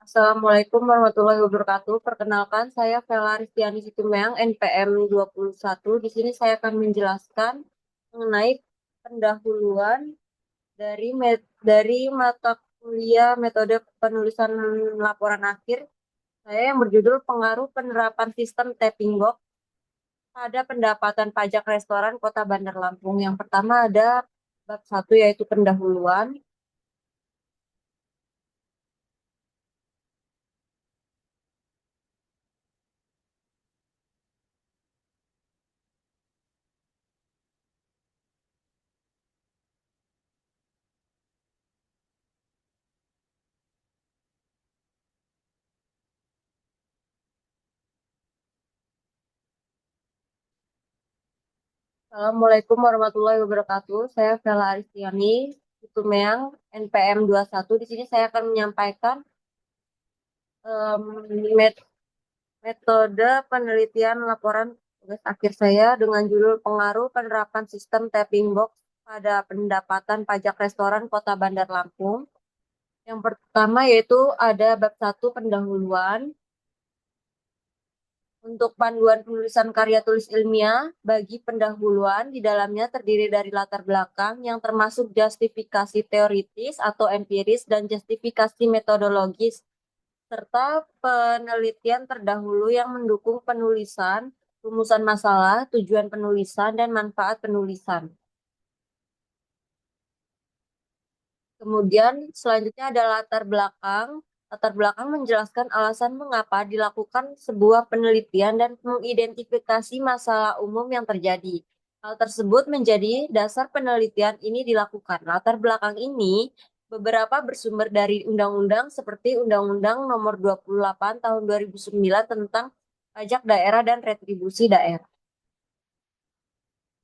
Assalamualaikum warahmatullahi wabarakatuh. Perkenalkan, saya Vela Ristiani Situmeng, NPM 21. Di sini saya akan menjelaskan mengenai pendahuluan dari mata kuliah metode penulisan laporan akhir. Saya yang berjudul Pengaruh Penerapan Sistem Tapping Box pada Pendapatan Pajak Restoran Kota Bandar Lampung. Yang pertama ada bab 1 yaitu pendahuluan. Assalamualaikum warahmatullahi wabarakatuh. Saya Vela Aristiani, Itumeang, NPM 21. Di sini saya akan menyampaikan em, met- metode penelitian laporan tugas akhir saya dengan judul Pengaruh Penerapan Sistem Tapping Box pada Pendapatan Pajak Restoran Kota Bandar Lampung. Yang pertama yaitu ada bab 1 pendahuluan. Untuk panduan penulisan karya tulis ilmiah bagi pendahuluan di dalamnya terdiri dari latar belakang yang termasuk justifikasi teoritis atau empiris dan justifikasi metodologis serta penelitian terdahulu yang mendukung penulisan, rumusan masalah, tujuan penulisan, dan manfaat penulisan. Kemudian selanjutnya ada latar belakang. Latar belakang menjelaskan alasan mengapa dilakukan sebuah penelitian dan mengidentifikasi masalah umum yang terjadi. Hal tersebut menjadi dasar penelitian ini dilakukan. Latar belakang ini beberapa bersumber dari undang-undang seperti Undang-Undang Nomor 28 Tahun 2009 tentang Pajak Daerah dan Retribusi Daerah.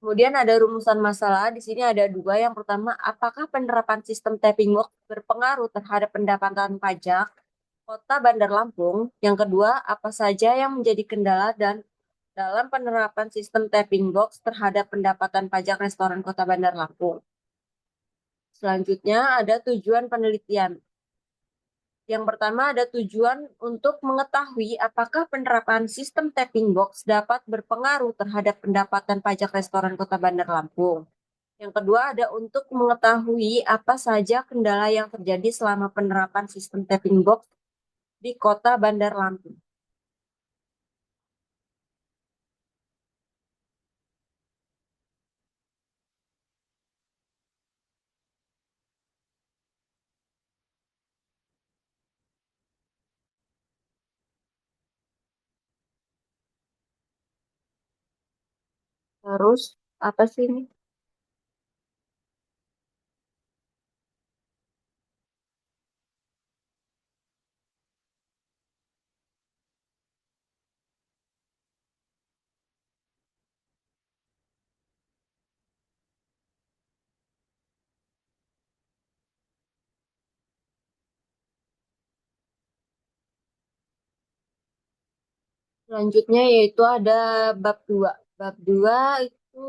Kemudian ada rumusan masalah. Di sini ada dua. Yang pertama, apakah penerapan sistem tapping box berpengaruh terhadap pendapatan pajak Kota Bandar Lampung? Yang kedua, apa saja yang menjadi kendala dan dalam penerapan sistem tapping box terhadap pendapatan pajak restoran Kota Bandar Lampung? Selanjutnya ada tujuan penelitian. Yang pertama ada tujuan untuk mengetahui apakah penerapan sistem tapping box dapat berpengaruh terhadap pendapatan pajak restoran Kota Bandar Lampung. Yang kedua ada untuk mengetahui apa saja kendala yang terjadi selama penerapan sistem tapping box di Kota Bandar Lampung. Terus apa sih ini? Selanjutnya yaitu ada bab 2. Bab 2 itu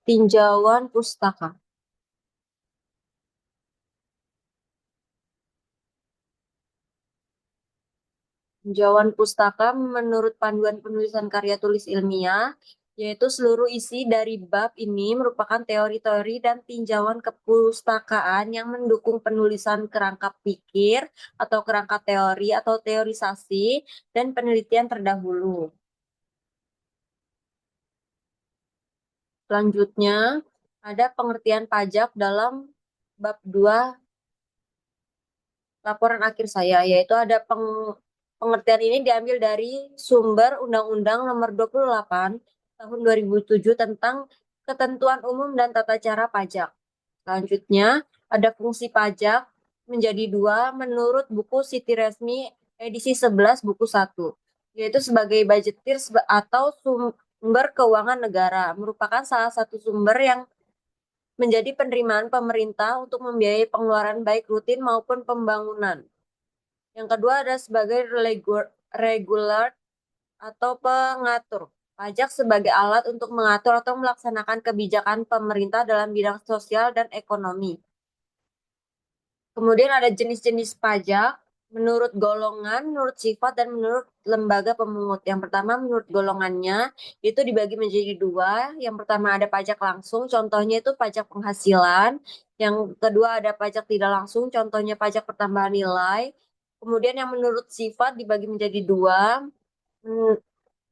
tinjauan pustaka. Tinjauan pustaka menurut panduan penulisan karya tulis ilmiah, yaitu seluruh isi dari bab ini merupakan teori-teori dan tinjauan kepustakaan yang mendukung penulisan kerangka pikir atau kerangka teori atau teorisasi dan penelitian terdahulu. Selanjutnya, ada pengertian pajak dalam bab 2 laporan akhir saya, yaitu ada pengertian ini diambil dari sumber Undang-Undang Nomor 28 Tahun 2007 tentang Ketentuan Umum dan Tata Cara Pajak. Selanjutnya, ada fungsi pajak menjadi dua menurut buku Siti Resmi edisi 11 buku 1, yaitu sebagai budgetir atau sumber keuangan negara, merupakan salah satu sumber yang menjadi penerimaan pemerintah untuk membiayai pengeluaran baik rutin maupun pembangunan. Yang kedua ada sebagai regular atau pengatur. Pajak sebagai alat untuk mengatur atau melaksanakan kebijakan pemerintah dalam bidang sosial dan ekonomi. Kemudian ada jenis-jenis pajak. menurut golongan, menurut sifat, dan menurut lembaga pemungut. Yang pertama, menurut golongannya, itu dibagi menjadi dua. Yang pertama ada pajak langsung, contohnya itu pajak penghasilan. Yang kedua ada pajak tidak langsung, contohnya pajak pertambahan nilai. Kemudian yang menurut sifat dibagi menjadi dua. Hmm,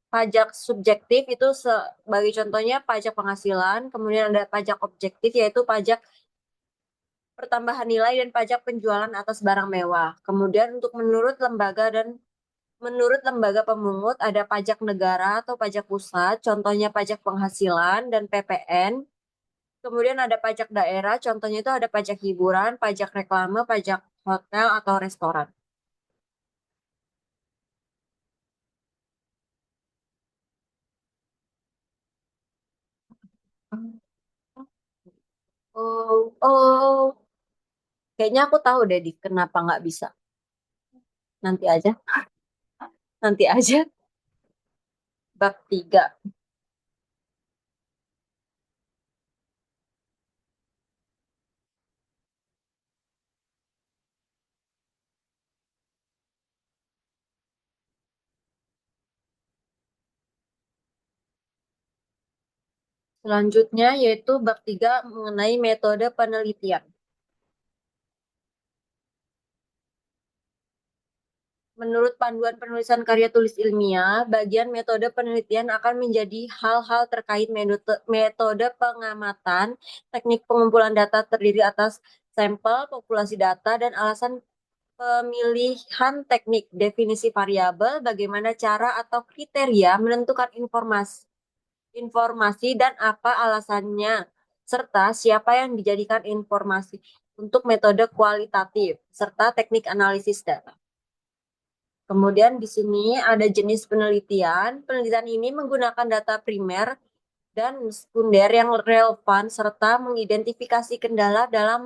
Pajak subjektif itu sebagai contohnya pajak penghasilan. Kemudian ada pajak objektif, yaitu pajak pertambahan nilai dan pajak penjualan atas barang mewah. Kemudian untuk menurut lembaga pemungut ada pajak negara atau pajak pusat, contohnya pajak penghasilan dan PPN. Kemudian ada pajak daerah, contohnya itu ada pajak hiburan, pajak reklame, pajak hotel atau restoran. Oh, oh, kayaknya aku tahu deh di kenapa nggak bisa. Nanti aja, nanti aja. Bab 3. Selanjutnya yaitu bab 3 mengenai metode penelitian. Menurut panduan penulisan karya tulis ilmiah, bagian metode penelitian akan menjadi hal-hal terkait metode pengamatan, teknik pengumpulan data terdiri atas sampel, populasi data, dan alasan pemilihan teknik, definisi variabel, bagaimana cara atau kriteria menentukan informasi dan apa alasannya, serta siapa yang dijadikan informasi untuk metode kualitatif, serta teknik analisis data. Kemudian di sini ada jenis penelitian. Penelitian ini menggunakan data primer dan sekunder yang relevan serta mengidentifikasi kendala dalam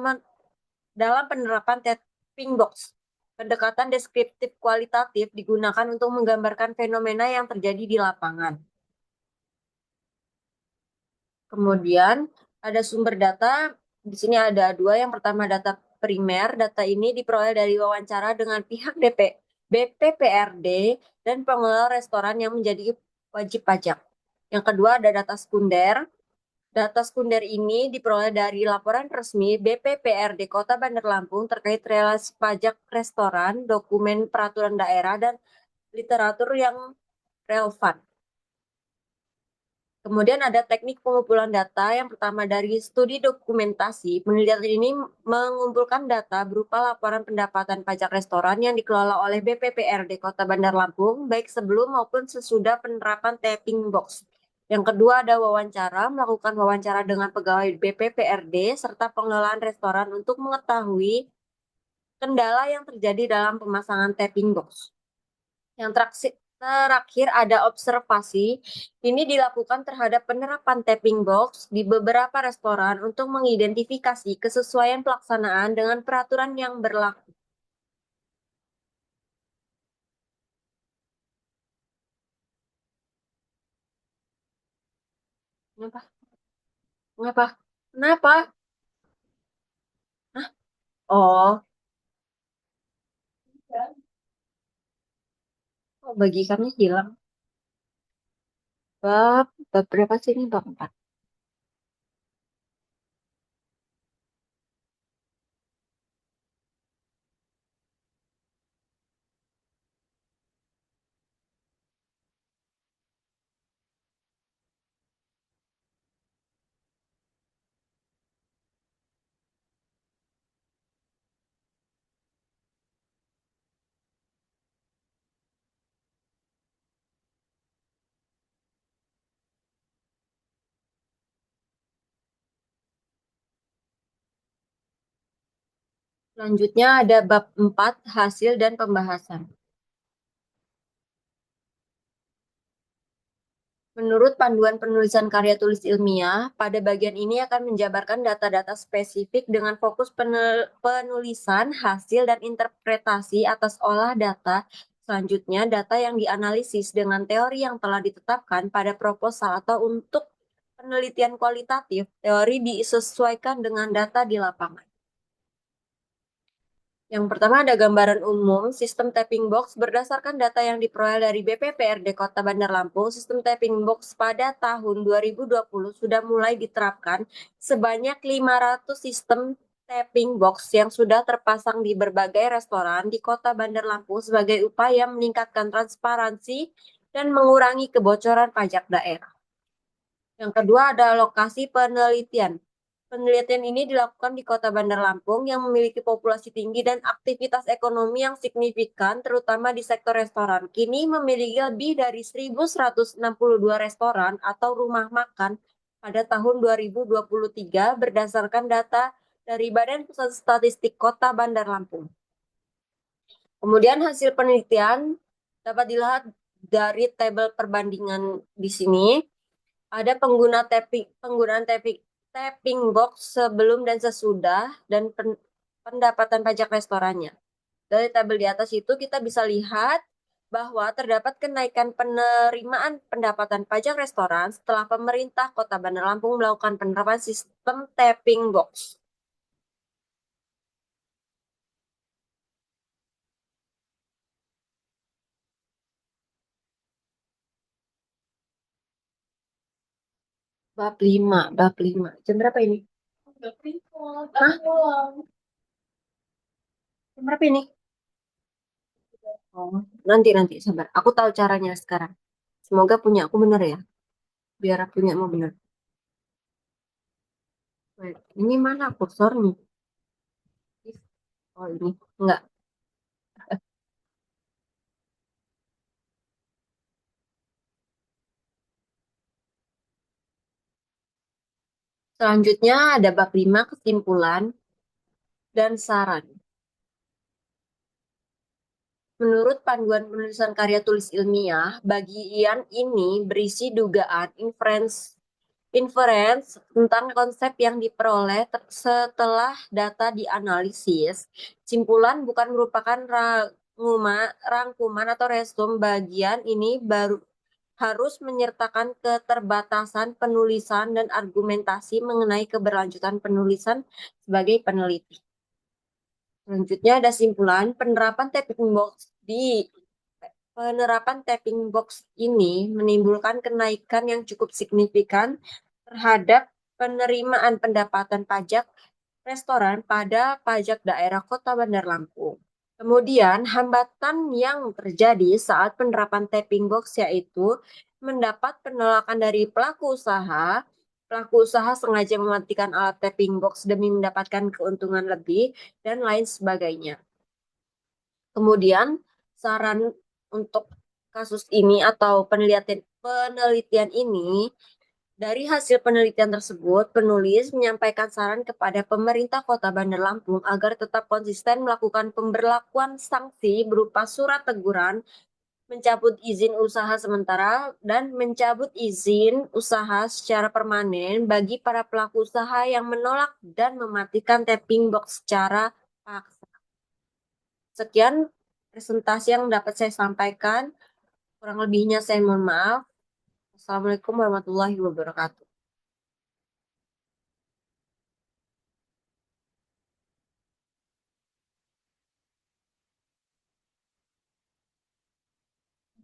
penerapan tapping box. Pendekatan deskriptif kualitatif digunakan untuk menggambarkan fenomena yang terjadi di lapangan. Kemudian ada sumber data. Di sini ada dua. Yang pertama data primer. Data ini diperoleh dari wawancara dengan pihak BPPRD dan pengelola restoran yang menjadi wajib pajak. Yang kedua ada data sekunder. Data sekunder ini diperoleh dari laporan resmi BPPRD Kota Bandar Lampung terkait relasi pajak restoran, dokumen peraturan daerah, dan literatur yang relevan. Kemudian ada teknik pengumpulan data. Yang pertama dari studi dokumentasi. Penelitian ini mengumpulkan data berupa laporan pendapatan pajak restoran yang dikelola oleh BPPRD Kota Bandar Lampung, baik sebelum maupun sesudah penerapan tapping box. Yang kedua ada wawancara, melakukan wawancara dengan pegawai BPPRD serta pengelolaan restoran untuk mengetahui kendala yang terjadi dalam pemasangan tapping box. Yang terakhir ada observasi. Ini dilakukan terhadap penerapan tapping box di beberapa restoran untuk mengidentifikasi kesesuaian pelaksanaan dengan peraturan yang berlaku. Kenapa? Kenapa? Kenapa? Hah? Oh, oh, bagi kami hilang. Bab berapa sih ini? Bab 4. Selanjutnya ada bab 4 hasil dan pembahasan. Menurut panduan penulisan karya tulis ilmiah, pada bagian ini akan menjabarkan data-data spesifik dengan fokus penulisan, hasil, dan interpretasi atas olah data. Selanjutnya, data yang dianalisis dengan teori yang telah ditetapkan pada proposal atau untuk penelitian kualitatif, teori disesuaikan dengan data di lapangan. Yang pertama ada gambaran umum sistem tapping box berdasarkan data yang diperoleh dari BPPRD Kota Bandar Lampung. Sistem tapping box pada tahun 2020 sudah mulai diterapkan sebanyak 500 sistem tapping box yang sudah terpasang di berbagai restoran di Kota Bandar Lampung sebagai upaya meningkatkan transparansi dan mengurangi kebocoran pajak daerah. Yang kedua ada lokasi penelitian. Penelitian ini dilakukan di Kota Bandar Lampung yang memiliki populasi tinggi dan aktivitas ekonomi yang signifikan, terutama di sektor restoran. Kini memiliki lebih dari 1.162 restoran atau rumah makan pada tahun 2023 berdasarkan data dari Badan Pusat Statistik Kota Bandar Lampung. Kemudian hasil penelitian dapat dilihat dari tabel perbandingan di sini. Ada penggunaan tapping box sebelum dan sesudah dan pendapatan pajak restorannya. Dari tabel di atas itu kita bisa lihat bahwa terdapat kenaikan penerimaan pendapatan pajak restoran setelah pemerintah Kota Bandar Lampung melakukan penerapan sistem tapping box. Bab 5. Jam berapa ini? Hah? Jam berapa ini? Oh, nanti sabar. Aku tahu caranya sekarang. Semoga punya aku bener ya. Biar punya mau bener. Wait, ini mana kursornya? Oh ini, enggak. Selanjutnya ada bab 5 kesimpulan dan saran. Menurut panduan penulisan karya tulis ilmiah, bagian ini berisi dugaan inference tentang konsep yang diperoleh setelah data dianalisis. Simpulan bukan merupakan rangkuman atau resum. Bagian ini baru harus menyertakan keterbatasan penulisan dan argumentasi mengenai keberlanjutan penulisan sebagai peneliti. Selanjutnya ada simpulan penerapan tapping box ini menimbulkan kenaikan yang cukup signifikan terhadap penerimaan pendapatan pajak restoran pada pajak daerah Kota Bandar Lampung. Kemudian, hambatan yang terjadi saat penerapan tapping box yaitu mendapat penolakan dari pelaku usaha. Pelaku usaha sengaja mematikan alat tapping box demi mendapatkan keuntungan lebih, dan lain sebagainya. Kemudian, saran untuk kasus ini atau penelitian ini, dari hasil penelitian tersebut, penulis menyampaikan saran kepada pemerintah Kota Bandar Lampung agar tetap konsisten melakukan pemberlakuan sanksi berupa surat teguran, mencabut izin usaha sementara, dan mencabut izin usaha secara permanen bagi para pelaku usaha yang menolak dan mematikan tapping box secara paksa. Sekian presentasi yang dapat saya sampaikan. Kurang lebihnya saya mohon maaf. Assalamualaikum warahmatullahi wabarakatuh.